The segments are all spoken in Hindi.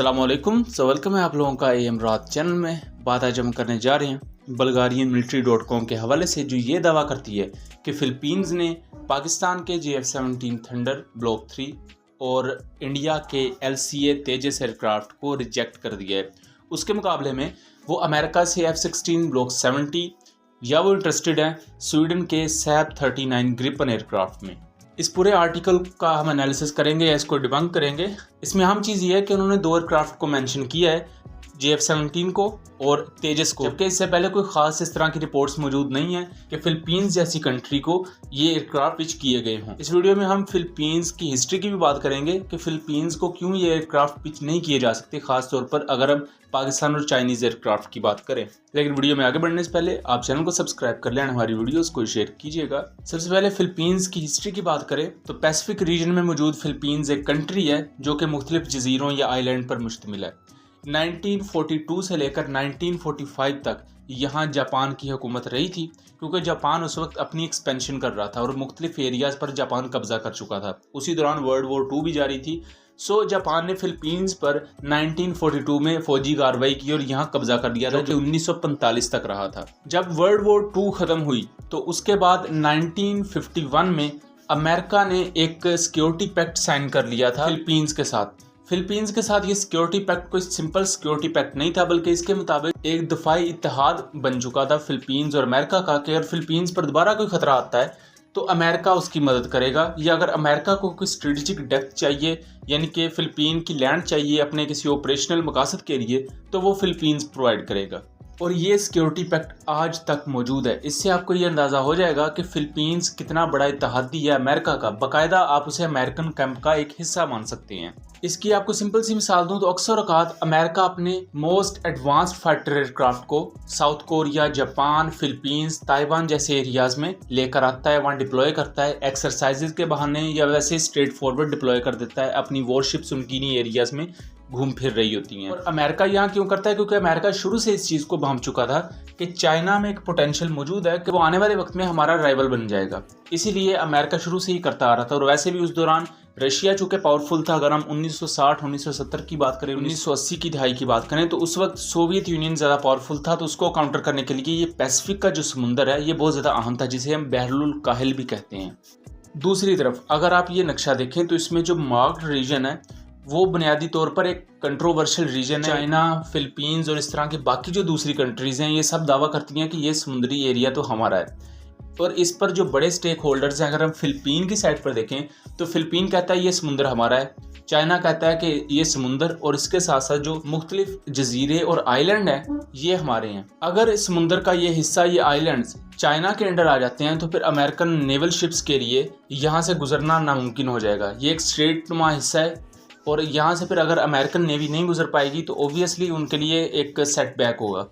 अस्सलामुअलैकुम। वेलकम है आप लोगों का AM रात चैनल में। बात आज हम करने जा रहे हैं bulgarianmilitary.com के हवाले से, जो ये दावा करती है कि फ़िलीपींस ने पाकिस्तान के JF-17 थंडर ब्लॉक 3 और इंडिया के LCA तेजस एयरक्राफ्ट को रिजेक्ट कर दिया है। उसके मुकाबले में वो अमेरिका से F-16 ब्लॉक 70 या वो इंटरेस्टेड हैं स्वीडन के SAB 39 ग्रिपन एयरक्राफ्ट में। इस पूरे आर्टिकल का हम एनालिसिस करेंगे या इसको डिबंक करेंगे। इसमें अहम चीज़ ये है कि उन्होंने दो एयरक्राफ्ट को मेंशन किया है, JF-17 को और तेजस को, जबकि इससे पहले कोई ख़ास इस तरह की रिपोर्ट्स मौजूद नहीं है कि फ़िलीपींस जैसी कंट्री को ये एयरक्राफ्ट पिच किए गए हों। इस वीडियो में हम फ़िलीपींस की हिस्ट्री की भी बात करेंगे कि फ़िलीपींस को क्यों ये एयरक्राफ्ट पिच नहीं किए जा सकते, ख़ास तौर पर अगर हम पाकिस्तान और चाइनीज़ एयरक्राफ्ट की बात करें। लेकिन वीडियो में आगे बढ़ने से पहले आप चैनल को सब्सक्राइब कर लें, हमारी वीडियोस को शेयर कीजिएगा। सबसे पहले फ़िलीपींस की हिस्ट्री की बात करें तो पैसिफिक रीजन में मौजूद फ़िलीपींस एक कंट्री है जो कि मुख्तलिफ जजीरों या आइलैंड पर मुश्तमिल है। 1942 से लेकर 1945 तक यहाँ जापान की हुकूमत रही थी, क्योंकि जापान उस वक्त अपनी एक्सपेंशन कर रहा था और मुख्तलिफ एरियाज़ पर जापान कब्जा कर चुका था। उसी दौरान वर्ल्ड वॉर 2 भी जारी थी। जापान ने फ़िलीपींस पर 1942 में फ़ौजी कार्रवाई की और यहाँ कब्जा कर लिया था, जो 1945 तक रहा था। जब वर्ल्ड वॉर 2 ख़त्म हुई तो उसके बाद 1951 में अमेरिका ने एक सिक्योरिटी पैक्ट साइन कर लिया था फ़िलीपींस के साथ। फ़िलीपींस के साथ ये सिक्योरिटी पैक्ट कोई सिंपल सिक्योरिटी पैक्ट नहीं था, बल्कि इसके मुताबिक एक दफाई इत्तेहाद बन चुका था फ़िलीपींस और अमेरिका का कि अगर फ़िलीपींस पर दोबारा कोई ख़तरा आता है तो अमेरिका उसकी मदद करेगा, या अगर अमेरिका को कोई स्ट्रेटेजिक डेप्थ चाहिए, यानी कि फ़िलीपीन की लैंड चाहिए अपने किसी ऑपरेशनल मकासद के लिए, तो वो फ़िलीपींस प्रोवाइड करेगा। और ये सिक्योरिटी पैक्ट आज तक मौजूद है। इससे आपको ये अंदाज़ा हो जाएगा कि फ़िलीपींस कितना बड़ा इत्तेहादी है अमेरिका का। बाकायदा आप उसे अमेरिकन कैंप का एक हिस्सा मान सकते हैं। इसकी आपको सिंपल सी मिसाल दूं तो अक्सर औकात अमेरिका अपने मोस्ट एडवांस्ड फाइटर एयरक्राफ्ट को south Korea, Japan, Philippines, Taiwan जैसे एरियाज़ में लेकर आता है, वहाँ डिप्लॉय करता है एक्सरसाइजेज के बहाने, या वैसे स्ट्रेट फॉरवर्ड डिप्लॉय कर देता है। अपनी वॉरशिप्स उनकी इन्हीं एरियाज़ में घूम फिर रही होती हैं। और अमेरिका यहाँ क्यों करता है? क्योंकि अमेरिका शुरू से इस चीज़ को भांप चुका था कि चाइना में एक पोटेंशियल मौजूद है कि वो आने वाले वक्त में हमारा राइवल बन जाएगा। इसीलिए अमेरिका शुरू से ही करता आ रहा था। और वैसे भी उस दौरान रशिया चूँकि पावरफुल था। अगर हम 1960-1970 की बात करें, 1980 की दहाई की बात करें, तो उस वक्त सोवियत यूनियन ज़्यादा पावरफुल था। तो उसको काउंटर करने के लिए ये पैसिफिक का जो समुंदर है ये बहुत ज़्यादा अहम था, जिसे हम बहरुल काहिल भी कहते हैं। दूसरी तरफ अगर आप ये नक्शा देखें तो इसमें जो मार्क्ड रीजन है वो बुनियादी तौर पर एक कंट्रोवर्शियल रीजन है। चाइना, फ़िलीपींस और इस तरह की बाकी जो दूसरी कंट्रीज़ हैं ये सब दावा करती हैं कि ये समुद्री एरिया तो हमारा है। और इस पर जो बड़े स्टेक होल्डर्स हैं, अगर हम फ़िलीपीन की साइड पर देखें तो फ़िलीपीन कहता है ये समुंदर हमारा है, चाइना कहता है कि ये समुंदर और इसके साथ साथ जो मुख्तलिफ जजीरे और आइलैंड हैं ये हमारे हैं। अगर इस समुंदर का ये हिस्सा, ये आइलैंड्स चाइना के अंडर आ जाते हैं तो फिर अमेरिकन नेवल शिप्स के लिए यहाँ से गुजरना नामुमकिन हो जाएगा। ये एक स्ट्रेट नुमा हिस्सा है और यहाँ से फिर अगर अमेरिकन नेवी नहीं गुजर पाएगी तो ओबियसली उनके लिए एक सेटबैक होगा।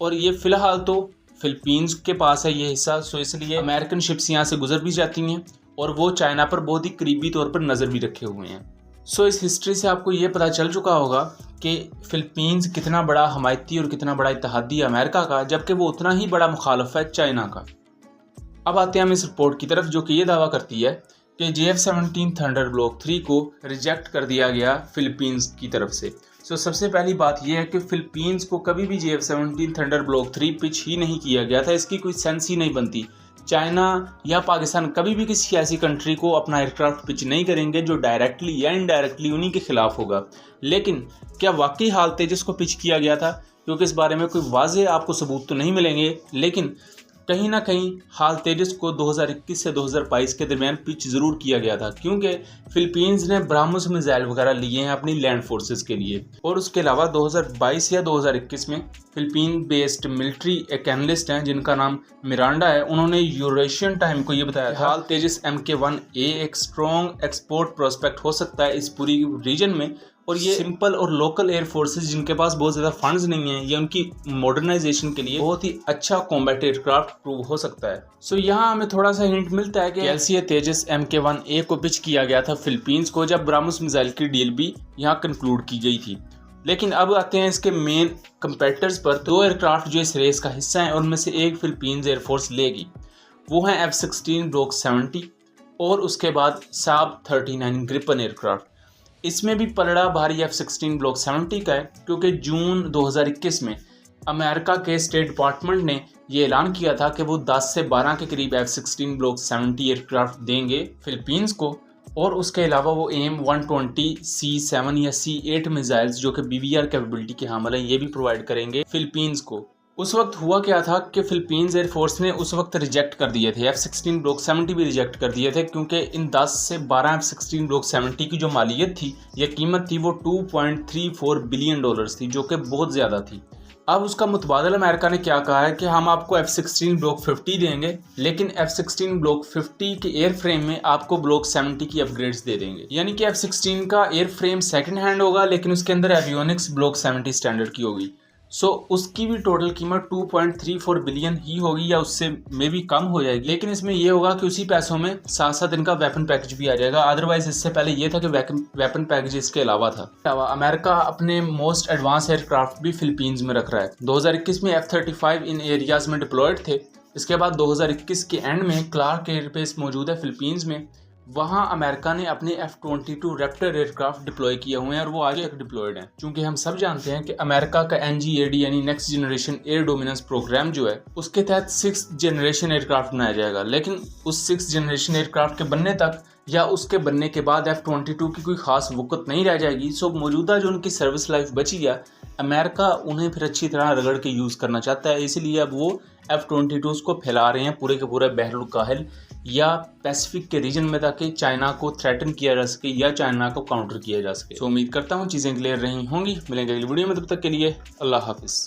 और ये फ़िलहाल तो फ़िलीपींस के पास है ये हिस्सा, सो इसलिए अमेरिकन शिप्स यहाँ से गुजर भी जाती हैं और वो चाइना पर बहुत ही करीबी तौर पर नज़र भी रखे हुए हैं। सो इस हिस्ट्री से आपको ये पता चल चुका होगा कि फ़िलीपींस कितना बड़ा हमायती और कितना बड़ा इत्तेहादी है अमेरिका का, जबकि वो उतना ही बड़ा मुखालफ है चाइना का। अब आते हैं हम इस रिपोर्ट की तरफ, जो कि ये दावा करती है कि JF-17 थंडर ब्लॉक 3 को रिजेक्ट कर दिया गया फ़िलीपींस की तरफ से। सबसे पहली बात यह है कि फ़िलीपींस को कभी भी JF-17 थंडर ब्लॉक 3 पिच ही नहीं किया गया था। इसकी कोई सेंस ही नहीं बनती। चाइना या पाकिस्तान कभी भी किसी ऐसी कंट्री को अपना एयरक्राफ्ट पिच नहीं करेंगे जो डायरेक्टली या इनडायरेक्टली उन्हीं के खिलाफ होगा। लेकिन क्या वाकई हाल तेजस को पिच किया गया था? क्योंकि इस बारे में कोई वाज़ेह आपको सबूत तो नहीं मिलेंगे, लेकिन कहीं ना कहीं हाल तेजस को 2021 से 2022 के दरमियान पिच ज़रूर किया गया था, क्योंकि फ़िलीपींस ने ब्राह्मोस मिसाइल वगैरह लिए हैं अपनी लैंड फोर्सेस के लिए। और उसके अलावा 2022 या 2021 में फ़िलीपीन बेस्ड मिलिट्री एक एनालिस्ट हैं जिनका नाम मिरांडा है, उन्होंने यूरेशियन टाइम को ये बताया था हाल तेजस MK-1A एक स्ट्रॉन्ग एक्सपोर्ट प्रोस्पेक्ट हो सकता है इस पूरी रीजन में। और ये सिंपल और लोकल एयर फोर्सेस जिनके पास बहुत ज़्यादा फंड्स नहीं हैं, ये उनकी मॉडर्नाइजेशन के लिए बहुत ही अच्छा कॉम्बैट एयरक्राफ्ट प्रूव हो सकता है। यहाँ हमें थोड़ा सा हिंट मिलता है कि LCA तेजस MK-1A को पिच किया गया था फ़िलीपींस को जब ब्राह्मोस मिसाइल की डील भी यहाँ कंक्लूड की गई थी। लेकिन अब आते हैं इसके मेन कंपेटिटर्स पर। दो एयरक्राफ्ट जो इस रेस का हिस्सा हैं उनमें से एक फ़िलीपींस एयरफोर्स लेगी, वो हैं F-16 ब्लॉक 70 और उसके बाद SAB 39 ग्रिपन एयरक्राफ्ट। इसमें भी पलड़ा भारी F-16 ब्लॉक 70 का है, क्योंकि जून 2021 में अमेरिका के स्टेट डिपार्टमेंट ने ये ऐलान किया था कि वो 10 से 12 के करीब F-16 ब्लॉक 70 एयरक्राफ्ट देंगे फिलीपींस को, और उसके अलावा वो AIM-120 C7 या C8 मिसाइल्स जो कि BVR कैपेबिलिटी के हामिल हैं ये भी प्रोवाइड करेंगे फिलीपींस को। उस वक्त हुआ क्या था कि फिलीपींस एयरफोर्स ने उस वक्त रिजेक्ट कर दिए थे, F-16 ब्लॉक 70 भी रिजेक्ट कर दिए थे, क्योंकि इन 10 से 12 F-16 ब्लॉक 70 की जो मालियत थी या कीमत थी वो $2.34 बिलियन थी, जो कि बहुत ज़्यादा थी। अब उसका मुतबादल अमेरिका ने क्या कहा है कि हम आपको F-16 ब्लॉक 50 देंगे, लेकिन F-16 ब्लॉक 50 के एयर फ्रेम में आपको ब्लॉक 70 की अपग्रेड्स दे देंगे। यानी कि F-16 का एयर फ्रेम सेकेंड हैंड होगा, लेकिन उसके अंदर एवियोनिक्स ब्लॉक 70 स्टैंडर्ड की होगी। उसकी भी टोटल कीमत 2.34 बिलियन ही होगी या उससे में भी कम हो जाएगी, लेकिन इसमें यह होगा कि उसी पैसों में साथ साथ इनका वेपन पैकेज भी आ जाएगा। अदरवाइज इससे पहले यह था कि वेपन पैकेज इसके अलावा था। अमेरिका अपने मोस्ट एडवांस एयरक्राफ्ट भी फिलीपींस में रख रहा है। 2021 में F-35 इन एरियाज में डिप्लॉयड थे। इसके बाद 2021 के एंड में क्लार्क एयरबेस मौजूद है फिलीपींस में, वहाँ अमेरिका ने अपने F-22 रैप्टर एयरक्राफ्ट डिप्लॉय किए हुए हैं और वो आगे तक डिप्लॉयड हैं। क्योंकि हम सब जानते हैं कि अमेरिका का NGAD यानी next generation air dominance program जो है उसके तहत 6th जनरेशन एयरक्राफ्ट बनाया जाएगा, लेकिन उस 6th जनरेशन एयरक्राफ्ट के बनने तक या उसके बनने के बाद F-22 की कोई खास वक़्त नहीं रह जाएगी। मौजूदा जो उनकी सर्विस लाइफ बची है, अमेरिका उन्हें फिर अच्छी तरह रगड़ के यूज़ करना चाहता है, इसलिए अब वो F-22 को फैला रहे हैं पूरे के पूरे बहरुल काहिल या पैसिफिक के रीजन में, ताकि चाइना को थ्रेटन किया जा सके या चाइना को काउंटर किया जा सके। उम्मीद करता हूँ चीज़ें क्लियर रही होंगी। मिलेंगे अगली वीडियो में, तब तक के लिए अल्लाह हाफिज़।